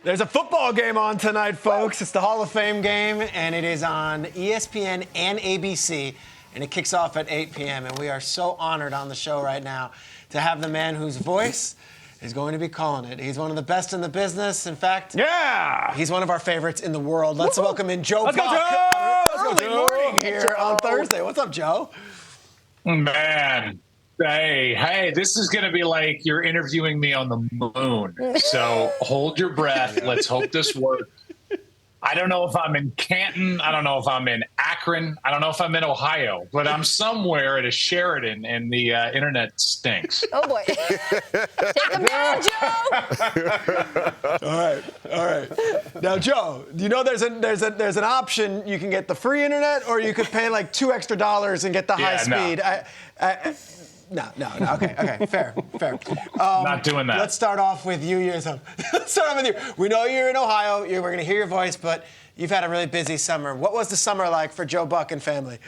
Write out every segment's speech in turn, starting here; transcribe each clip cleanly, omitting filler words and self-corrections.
There's a football game on tonight, folks. It's the Hall of Fame game, and it is on ESPN and ABC, and it kicks off at 8 p.m. And we are so honored on the show right now to have the man whose voice is going to be calling it. He's one of the best in the business. In fact, he's one of our favorites in the world. Let's welcome in Joe Buck. Early morning here on Thursday. What's up, Joe? Man. Hey, this is going to be like you're interviewing me on the moon. So hold your breath. Let's hope this works. I don't know if I'm in Canton. I don't know if I'm in Akron. I don't know if I'm in Ohio, but I'm somewhere at a Sheridan and the internet stinks. Oh, boy. Take him down, Joe. All right. Now, Joe, you know there's an option. You can get the free internet, or you could pay like $2 extra and get the high speed. No. Okay, fair. Not doing that. Let's start off with you. Let's start off with you. We know you're in Ohio. We're going to hear your voice, but you've had a really busy summer. What was the summer like for Joe Buck and family?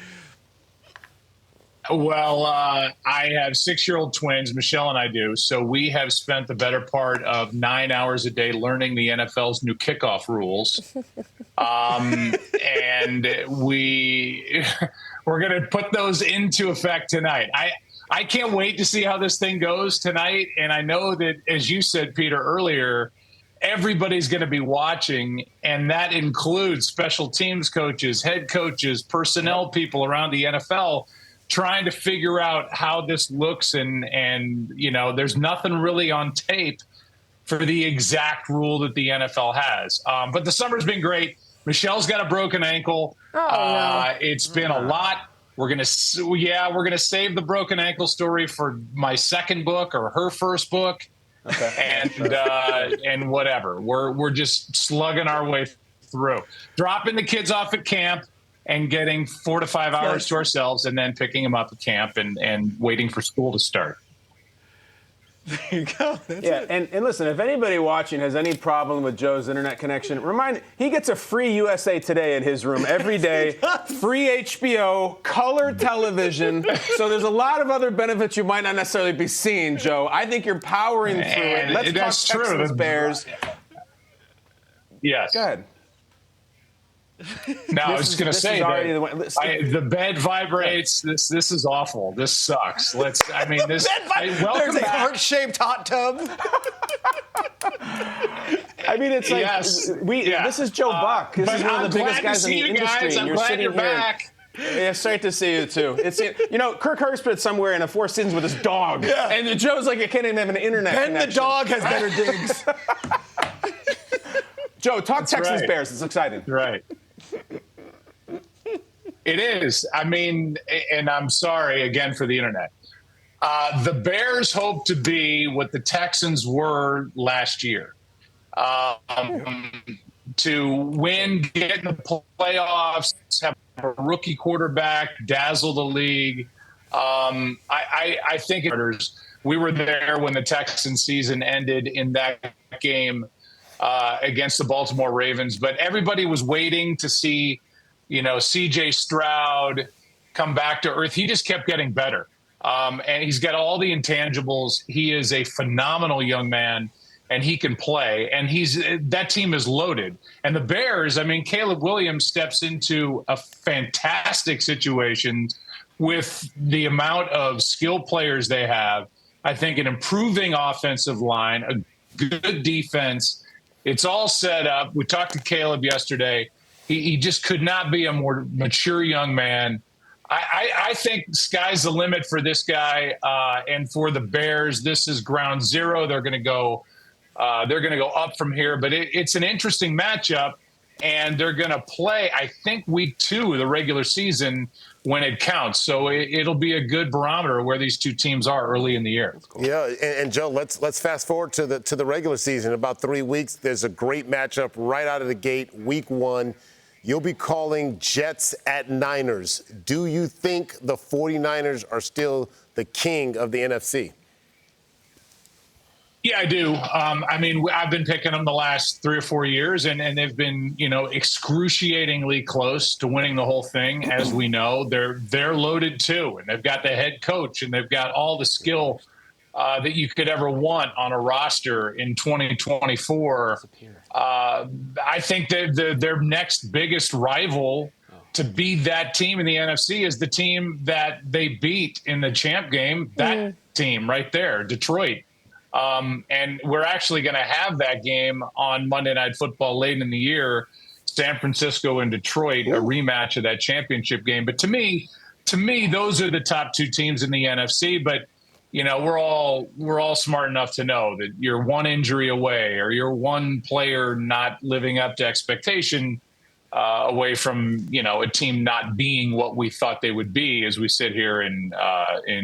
Well, I have 6-year-old twins, Michelle and I do. So we have spent the better part of 9 hours a day learning the NFL's new kickoff rules. And we're going to put those into effect tonight. I can't wait to see how this thing goes tonight. And I know that, as you said, Peter, earlier, everybody's going to be watching, and that includes special teams coaches, head coaches, personnel people around the NFL trying to figure out how this looks. And you know, there's nothing really on tape for the exact rule that the NFL has. But the summer's been great. Michelle's got a broken ankle. No. It's been a lot. We're gonna save the broken ankle story for my second book or her first book, and whatever. We're just slugging our way through, dropping the kids off at camp and getting 4 to 5 hours to ourselves, and then picking them up at camp and waiting for school to start. There you go. That's it. And listen, if anybody watching has any problem with Joe's internet connection, he gets a free USA Today in his room every day, free HBO, color television. So there's a lot of other benefits you might not necessarily be seeing, Joe. I think you're powering through it. Let's talk Texans Bears. Yes. Go ahead. No, I was just going to say that the bed vibrates. This is awful. This sucks. There's a heart-shaped hot tub. I mean, it's like this is Joe Buck. This is one of the biggest guys in the industry. I'm glad you're back. Yeah, it's great to see you too. Kirk Herbst's somewhere in a Four Seasons with his dog, and Joe's like, I can't even have an internet connection. The dog has better digs. Joe, talk Texans Bears. It's exciting. Right. It is. I mean, and I'm sorry again for the internet. The Bears hope to be what the Texans were last year. To win, get in the playoffs, have a rookie quarterback, dazzle the league. I think we were there when the Texans season ended in that game against the Baltimore Ravens, but everybody was waiting to see, C.J. Stroud come back to earth. He just kept getting better. And he's got all the intangibles. He is a phenomenal young man, and he can play. And that team is loaded. And the Bears, I mean, Caleb Williams steps into a fantastic situation with the amount of skilled players they have. I think an improving offensive line, a good defense. It's all set up. We talked to Caleb yesterday. He just could not be a more mature young man. I think sky's the limit for this guy, and for the Bears. This is ground zero. They're going to go up from here. But it's an interesting matchup, and they're going to play, I think, week 2 of the regular season when it counts. So it'll be a good barometer of where these two teams are early in the year. Cool. Yeah, and Joe, let's fast forward to the regular season. In about 3 weeks, there's a great matchup right out of the gate, week 1. You'll be calling Jets at Niners. Do you think the 49ers are still the king of the NFC? Yeah, I do. I mean, I've been picking them the last 3 or 4 years, and they've been, excruciatingly close to winning the whole thing. As we know, they're loaded too, and they've got the head coach, and they've got all the skill that you could ever want on a roster in 2024. I think that their next biggest rival to be that team in the NFC is the team that they beat in the champ game. That team right there, Detroit. And we're actually going to have that game on Monday Night Football late in the year, San Francisco and Detroit, a rematch of that championship game. But to me, those are the top two teams in the NFC. But you know, we're all smart enough to know that you're one injury away, or you're one player not living up to expectation away from, you know, a team not being what we thought they would be as we sit here in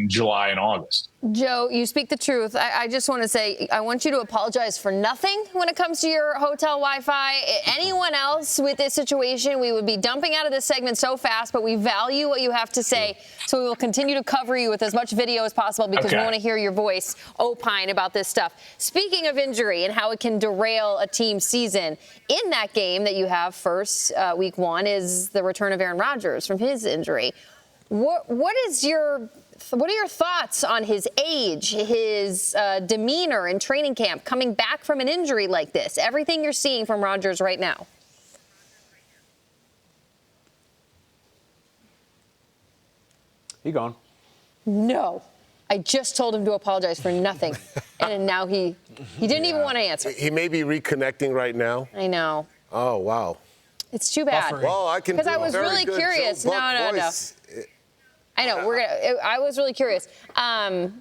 July and August. Joe, you speak the truth. I just want to say, I want you to apologize for nothing when it comes to your hotel Wi-Fi. Anyone else with this situation, we would be dumping out of this segment so fast, but we value what you have to say, so we will continue to cover you with as much video as possible because we want to hear your voice opine about this stuff. Speaking of injury and how it can derail a team's season, in that game that you have first, week one, is the return of Aaron Rodgers from his injury. What are your thoughts on his age, his demeanor in training camp, coming back from an injury like this? Everything you're seeing from Rodgers right now. He gone. No. I just told him to apologize for nothing. And now he didn't even want to answer. He may be reconnecting right now. I know. Oh, wow. It's too bad. Well, I can. Because I was really curious. No. I know I was really curious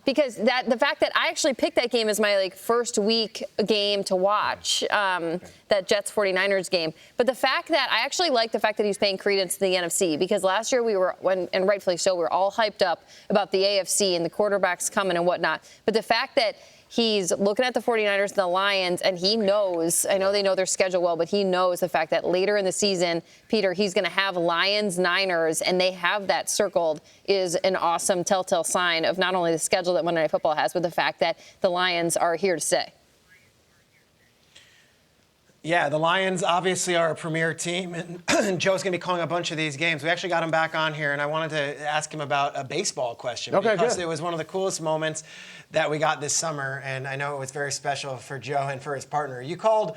because the fact that I actually picked that game as my first week game to watch, that Jets 49ers game. But the fact that I actually like the fact that he's paying credence to the NFC, because last year we were, and rightfully so, we were all hyped up about the AFC and the quarterbacks coming and whatnot. But the fact that he's looking at the 49ers and the Lions, and he knows, I know they know their schedule well, but he knows the fact that later in the season, Peter, he's going to have Lions, Niners, and they have that circled, is an awesome telltale sign of not only the schedule that Monday Night Football has, but the fact that the Lions are here to stay. Yeah, the Lions obviously are a premier team, and Joe's going to be calling a bunch of these games. We actually got him back on here, and I wanted to ask him about a baseball question. Okay, because good. It was one of the coolest moments that we got this summer, and I know it was very special for Joe and for his partner. You called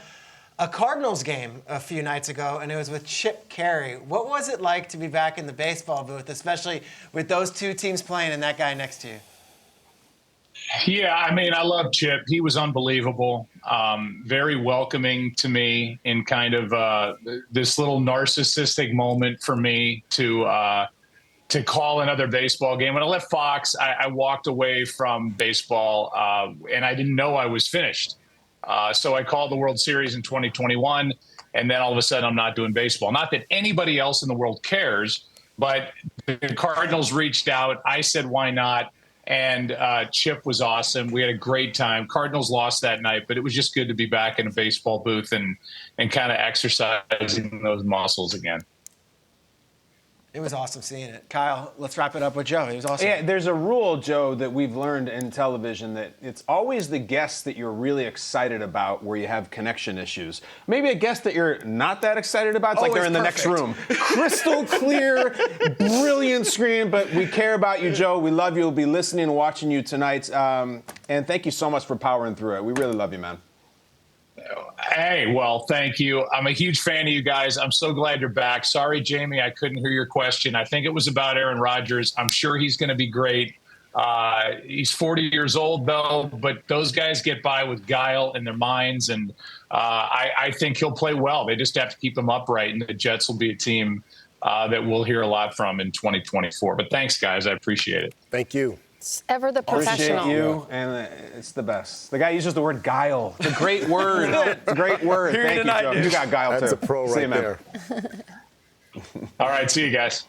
a Cardinals game a few nights ago, and it was with Chip Carey. What was it like to be back in the baseball booth, especially with those two teams playing and that guy next to you? Yeah, I mean, I love Chip. He was unbelievable. Very welcoming to me in kind of this little narcissistic moment for me to call another baseball game. When I left Fox, I walked away from baseball, and I didn't know I was finished. So I called the World Series in 2021, and then all of a sudden I'm not doing baseball. Not that anybody else in the world cares, but the Cardinals reached out. I said, why not? And Chip was awesome. We had a great time. Cardinals lost that night, but it was just good to be back in a baseball booth and kind of exercising those muscles again. It was awesome seeing it. Kyle, let's wrap it up with Joe. It was awesome. Yeah, there's a rule, Joe, that we've learned in television that it's always the guests that you're really excited about where you have connection issues. Maybe a guest that you're not that excited about, it's like they're in the next room. Crystal clear, brilliant screen, but we care about you, Joe. We love you. We'll be listening and watching you tonight. And thank you so much for powering through it. We really love you, man. Hey, well, thank you. I'm a huge fan of you guys. I'm so glad you're back. Sorry, Jamie, I couldn't hear your question. I think it was about Aaron Rodgers. I'm sure he's going to be great. He's 40 years old, though, but those guys get by with guile in their minds, and I think he'll play well. They just have to keep him upright, and the Jets will be a team that we'll hear a lot from in 2024. But thanks, guys. I appreciate it. Thank you. It's ever the professional. Appreciate you, and it's the best. The guy uses the word guile. It's a great word. It's a great word. Here Thank you, tonight, Joe. dude. You got guile, That's too. a pro See right you, man. there. All right, see you guys.